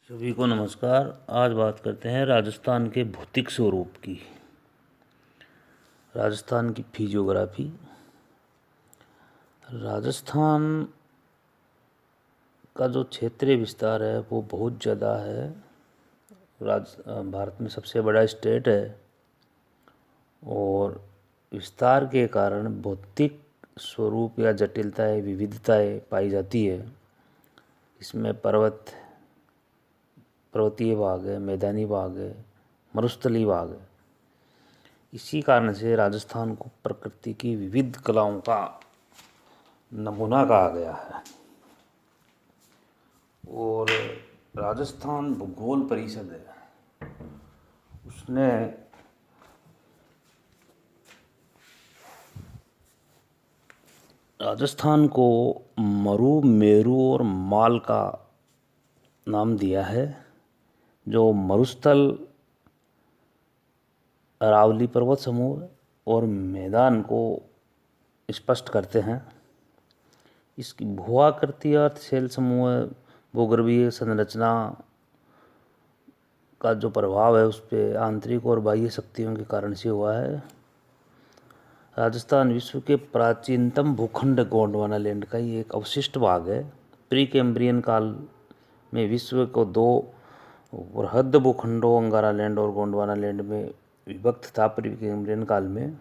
सभी को नमस्कार। आज बात करते हैं राजस्थान के भौतिक स्वरूप की। राजस्थान की फिजियोग्राफी। राजस्थान का जो क्षेत्रीय विस्तार है वो बहुत ज़्यादा है। भारत में सबसे बड़ा स्टेट है और विस्तार के कारण भौतिक स्वरूप या जटिलताएं विविधताएं पाई जाती है। इसमें पर्वतीय भाग है, मैदानी भाग है, मरुस्थलीय भाग है। इसी कारण से राजस्थान को प्रकृति की विविध कलाओं का नमूना कहा गया है। और राजस्थान भूगोल परिषद है, उसने राजस्थान को मरु, मेरु और माल का नाम दिया है। जो मरुस्थल अरावली पर्वत समूह और मैदान को स्पष्ट करते हैं। इसकी भूआकृति अर्थशैल समूह भूगर्भीय संरचना का जो प्रभाव है उस पर आंतरिक और बाह्य शक्तियों के कारण से हुआ है। राजस्थान विश्व के प्राचीनतम भूखंड गोंडवाना लैंड का ही एक अवशिष्ट भाग है। प्री कैम्ब्रियन काल में विश्व को दो वृहद भूखंडों अंगारा लैंड और गोंडवाना लैंड में विभक्त था प्री कैम्ब्रियन काल में,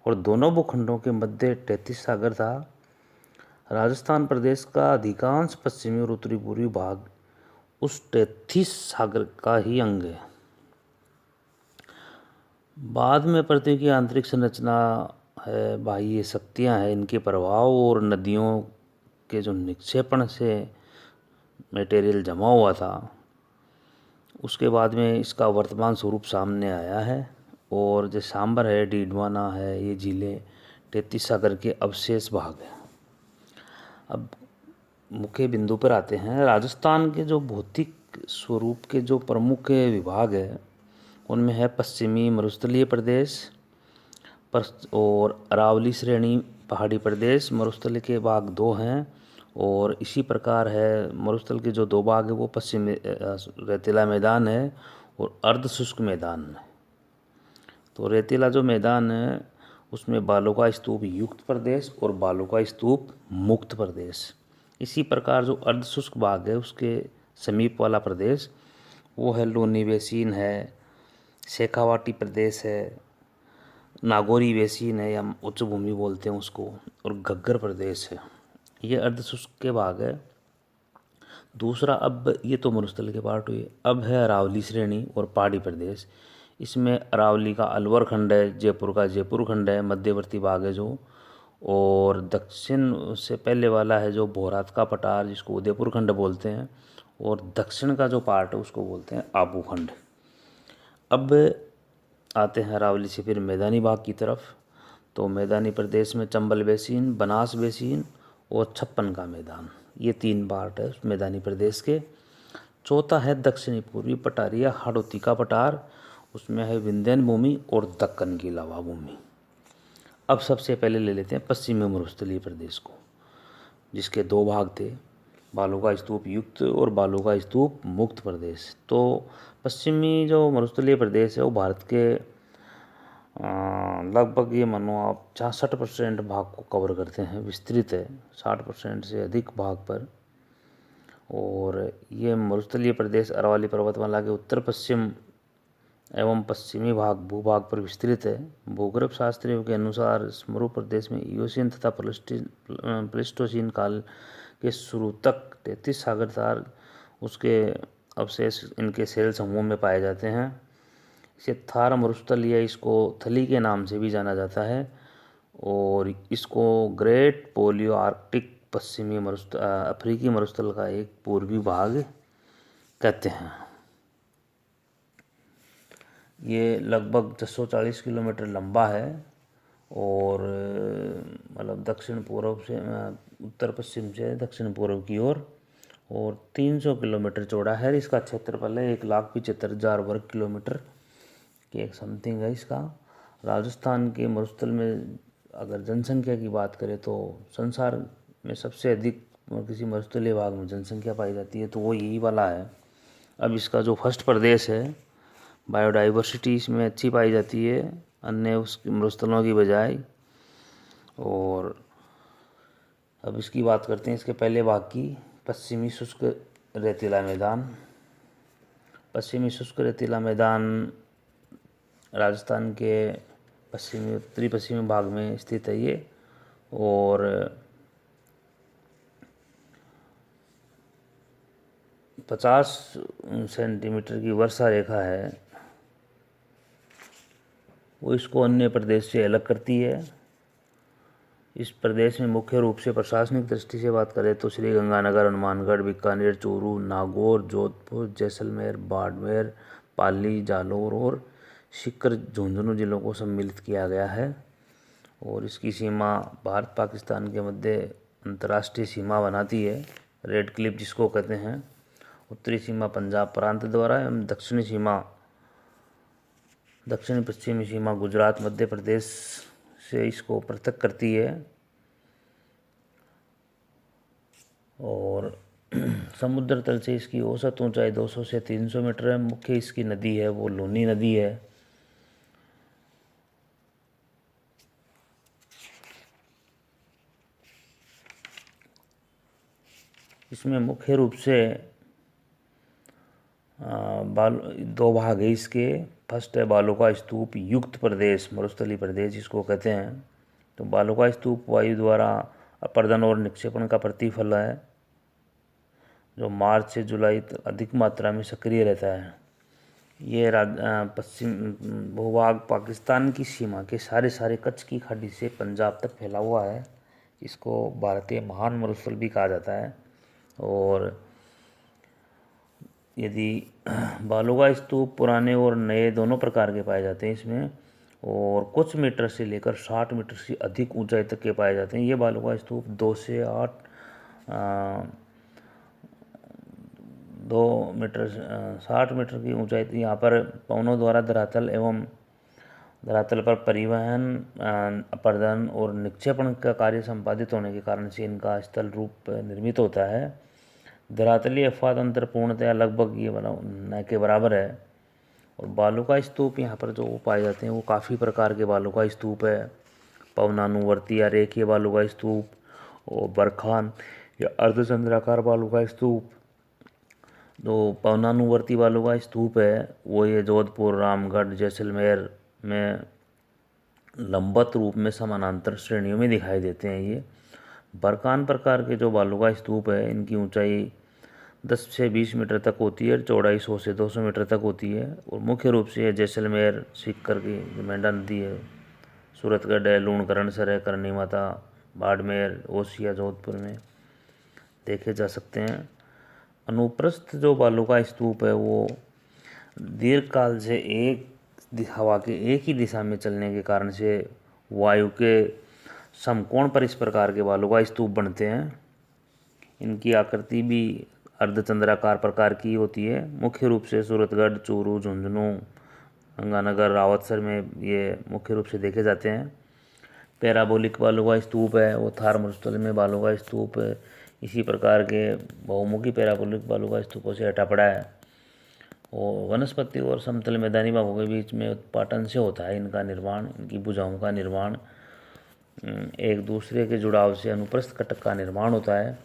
और दोनों भूखंडों के मध्य 33 सागर था। राजस्थान प्रदेश का अधिकांश पश्चिमी और उत्तरी पूर्वी भाग उस 33 सागर का ही अंग है। बाद में पृथ्वी की आंतरिक संरचना है, बाह्य शक्तियाँ हैं, इनके प्रभाव और नदियों के जो निक्षेपण से मटेरियल जमा हुआ था, उसके बाद में इसका वर्तमान स्वरूप सामने आया है। और जो सांबर है, डीडवाना है, ये जिले 33 सागर के अवशेष भाग हैं। अब मुख्य बिंदु पर आते हैं। राजस्थान के जो भौतिक स्वरूप के जो प्रमुख विभाग है उनमें है पश्चिमी मरुस्थलीय प्रदेश और अरावली श्रेणी पहाड़ी प्रदेश। मरुस्थल के भाग दो हैं और इसी प्रकार है। मरुस्थल के जो दो भाग है वो पश्चिमी रेतीला मैदान है और अर्ध शुष्क मैदान है। तो रेतीला जो मैदान है उसमें बालू का स्तूप युक्त प्रदेश और बालू का स्तूप मुक्त प्रदेश। इसी प्रकार जो अर्ध शुष्क भाग है उसके समीप वाला प्रदेश वो है लोनी बेसिन है, शेखावाटी प्रदेश है, नागौरी बेसिन है या उच्च भूमि बोलते हैं उसको, और घग्गर प्रदेश है। ये अर्ध शुष्क के भाग है। दूसरा, अब ये तो मरुस्थल के पार्ट हुए, अब है अरावली श्रेणी और पहाड़ी प्रदेश। इसमें अरावली का अलवर खंड है, जयपुर का जयपुर खंड है, मध्यवर्ती भाग है जो, और दक्षिण से पहले वाला है जो भोरात का पठार जिसको उदयपुर खंड बोलते हैं, और दक्षिण का जो पार्ट है उसको बोलते हैं आबू खंड। अब आते हैं अरावली से फिर मैदानी भाग की तरफ। तो मैदानी प्रदेश में चंबल बेसिन, बनास बेसिन और छप्पन का मैदान, ये तीन पार्ट है उस मैदानी प्रदेश के। चौथा है दक्षिणी पूर्वी पठारी या हाड़ौती का पठार, उसमें है विंध्यन भूमि और दक्कन की लावा भूमि। अब सबसे पहले ले लेते हैं पश्चिमी मरुस्थलीय प्रदेश को, जिसके दो भाग थे, बालू का स्तूप युक्त और बालू का स्तूप मुक्त प्रदेश। तो पश्चिमी जो मरुस्थलीय प्रदेश है वो भारत के लगभग ये मानो आप 66% भाग को कवर करते हैं, विस्तृत है 60% से अधिक भाग पर। और ये मरुस्थलीय प्रदेश अरावली पर्वतमाला के उत्तर पश्चिम एवं पश्चिमी भाग भूभाग पर विस्तृत है। भूगर्भ शास्त्रियों के अनुसार इस मरु प्रदेश में इयोसीन तथा प्लेस्टोसीन काल के शुरू तक 33 सागर तार उसके अवशेष इनके सेल समूह में पाए जाते हैं। इसे थार मरुस्थल या इसको थली के नाम से भी जाना जाता है, और इसको ग्रेट पोलियो आर्कटिक पश्चिमी अफ्रीकी मरुस्थल का एक पूर्वी भाग कहते हैं। ये लगभग 640 किलोमीटर लंबा है और मतलब दक्षिण पूर्व से उत्तर पश्चिम से दक्षिण पूर्व की ओर, और 300 किलोमीटर चौड़ा है। इसका क्षेत्रफल है 1,75,000 वर्ग किलोमीटर के एक समथिंग है इसका। राजस्थान के मरुस्थल में अगर जनसंख्या की बात करें तो संसार में सबसे अधिक किसी मरुस्थलीय भाग में जनसंख्या पाई जाती है तो वो यही वाला है। अब इसका जो फर्स्ट प्रदेश है, बायोडाइवर्सिटी इसमें अच्छी पाई जाती है अन्य उसकी मरुस्थलों की बजाय। और अब इसकी बात करते हैं इसके पहले भाग की। पश्चिमी शुष्क रेतीला मैदान। पश्चिमी शुष्क रेतीला मैदान राजस्थान के उत्तरी पश्चिमी भाग में स्थित है ये, और 50 सेंटीमीटर की वर्षा रेखा है, वो इसको अन्य प्रदेश से अलग करती है। इस प्रदेश में मुख्य रूप से प्रशासनिक दृष्टि से बात करें तो श्रीगंगानगर, हनुमानगढ़, बीकानेर, चूरू, नागौर, जोधपुर, जैसलमेर, बाड़मेर, पाली, जालौर और सीकर, झुंझुनू जिलों को सम्मिलित किया गया है। और इसकी सीमा भारत पाकिस्तान के मध्य अंतर्राष्ट्रीय सीमा बनाती है, रेड क्लिफ जिसको कहते हैं। उत्तरी सीमा पंजाब प्रांत द्वारा एवं दक्षिण पश्चिमी सीमा गुजरात, मध्य प्रदेश से इसको पृथक करती है। और समुद्र तल से इसकी औसत ऊंचाई 200 से 300 मीटर है। मुख्य इसकी नदी है वो लूनी नदी है। इसमें मुख्य रूप से दो भाग है इसके। फर्स्ट है बालू का स्तूप युक्त प्रदेश, मरुस्थलीय प्रदेश जिसको कहते हैं। तो बालू का स्तूप वायु द्वारा अपर्दन और निक्षेपण का प्रतिफल है, जो मार्च से जुलाई तक अधिक मात्रा में सक्रिय रहता है। ये पश्चिम भूभाग पाकिस्तान की सीमा के सारे कच्छ की खाड़ी से पंजाब तक फैला हुआ है। इसको भारतीय महान मरुस्थल भी कहा जाता है। और यदि बालू का स्तूप पुराने और नए दोनों प्रकार के पाए जाते हैं इसमें, और कुछ मीटर से लेकर 60 मीटर से अधिक ऊंचाई तक के पाए जाते हैं। ये बालू का स्तूप 2 से 2 मीटर 60 मीटर की ऊंचाई यहाँ पर पवनों द्वारा धरातल पर परिवहन, अपर्दन और निक्षेपण का कार्य संपादित होने के कारण से इनका स्थल रूप निर्मित होता है। धरातलीय अपवाद अंतर पूर्णतया लगभग ये न के बराबर है। और बालू का स्तूप यहाँ पर जो पाए जाते हैं वो काफ़ी प्रकार के बालू का स्तूप है। पवनानुवर्ती या रेखीय बालू का स्तूप, और बरखान या अर्धचंद्राकार बालू का स्तूप। जो पवनानुवर्ती बालू का स्तूप है वो ये जोधपुर, रामगढ़, जैसलमेर में लंबवत रूप में समानांतर श्रेणियों में दिखाई देते हैं। ये बरखान प्रकार के जो बालू का स्तूप है इनकी ऊंचाई 10 से 20 मीटर तक होती है, चौड़ाई 100 से 200 मीटर तक होती है। और मुख्य रूप से जैसलमेर, सीकर की जो मेंढा नदी है, सूरतगढ़ है, लूणकरणसर है, करनी माता, बाड़मेर, ओसिया, जोधपुर में देखे जा सकते हैं। अनुप्रस्थ जो बालू का स्तूप है वो दीर्घकाल से हवा के एक ही दिशा में चलने के कारण से वायु के समकोण पर इस प्रकार के बालू का स्तूप बनते हैं। इनकी आकृति भी अर्धचंद्राकार प्रकार की होती है। मुख्य रूप से सूरतगढ़, चूरू, झुंझुनू, गंगानगर, रावतसर में ये मुख्य रूप से देखे जाते हैं। पैराबोलिक बालू का स्तूप है वो थार मरुस्थल में बालू का स्तूप इसी प्रकार के बहुमुखी पैराबोलिक बालू का स्तूपों से हटा पड़ा है। और वनस्पति और समतल मैदानी भागों के बीच में उत्पाटन से होता है इनका निर्माण। इनकी भुजाओं का निर्माण एक दूसरे के जुड़ाव से अनुप्रस्थ कटक का निर्माण होता है।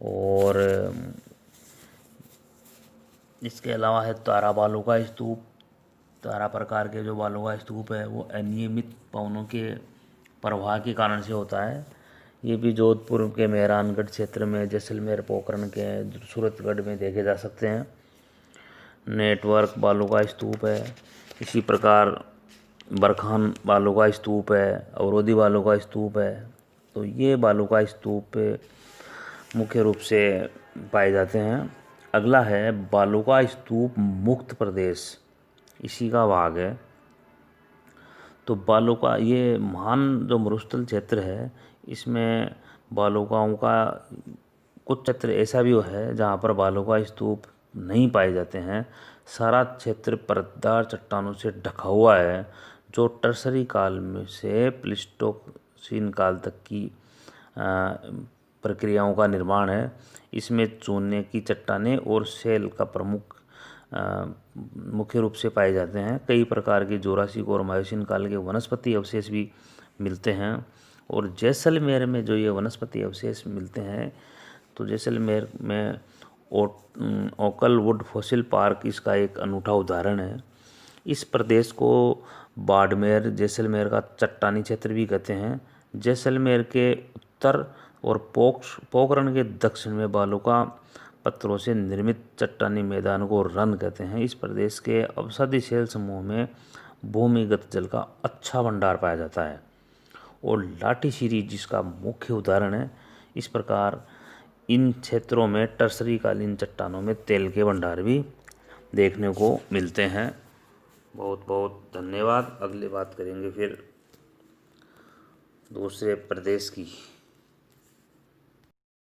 और इसके अलावा है तारा बालू का स्तूप। तारा प्रकार के जो बालू का स्तूप है वो अनियमित पवनों के प्रवाह के कारण से होता है। ये भी जोधपुर के मेहरानगढ़ क्षेत्र में, जैसलमेर, पोखरण के, सूरतगढ़ में देखे जा सकते हैं। नेटवर्क बालू का स्तूप है। इसी प्रकार बरखान बालू का स्तूप है, अवरोधी बालू का स्तूप है। तो ये बालू का स्तूप मुख्य रूप से पाए जाते हैं। अगला है बालू का स्तूप मुक्त प्रदेश, इसी का भाग है। तो बालू का ये महान जो मरुस्थल क्षेत्र है इसमें बालुकाओं का कुछ क्षेत्र ऐसा भी है जहाँ पर बालू का स्तूप नहीं पाए जाते हैं। सारा क्षेत्र परतदार चट्टानों से ढका हुआ है, जो टर्सरी काल में से प्लीस्टोसीन काल तक की प्रक्रियाओं का निर्माण है। इसमें चूने की चट्टानें और सेल का प्रमुख मुख्य रूप से पाए जाते हैं। कई प्रकार के जोरासिक और मायोसीन काल के वनस्पति अवशेष भी मिलते हैं। और जैसलमेर में जो ये वनस्पति अवशेष मिलते हैं, तो जैसलमेर में ओकलवुड फॉसिल पार्क इसका एक अनूठा उदाहरण है। इस प्रदेश को बाड़मेर जैसलमेर का चट्टानी क्षेत्र भी कहते हैं। जैसलमेर के उत्तर और पोखरण के दक्षिण में बालू का पत्थरों से निर्मित चट्टानी मैदान को रन कहते हैं। इस प्रदेश के अवसादी शैल समूह में भूमिगत जल का अच्छा भंडार पाया जाता है और लाठीसीरी जिसका मुख्य उदाहरण है। इस प्रकार इन क्षेत्रों में टर्सरी कालीन चट्टानों में तेल के भंडार भी देखने को मिलते हैं। बहुत बहुत धन्यवाद। अगली बात करेंगे फिर दूसरे प्रदेश की।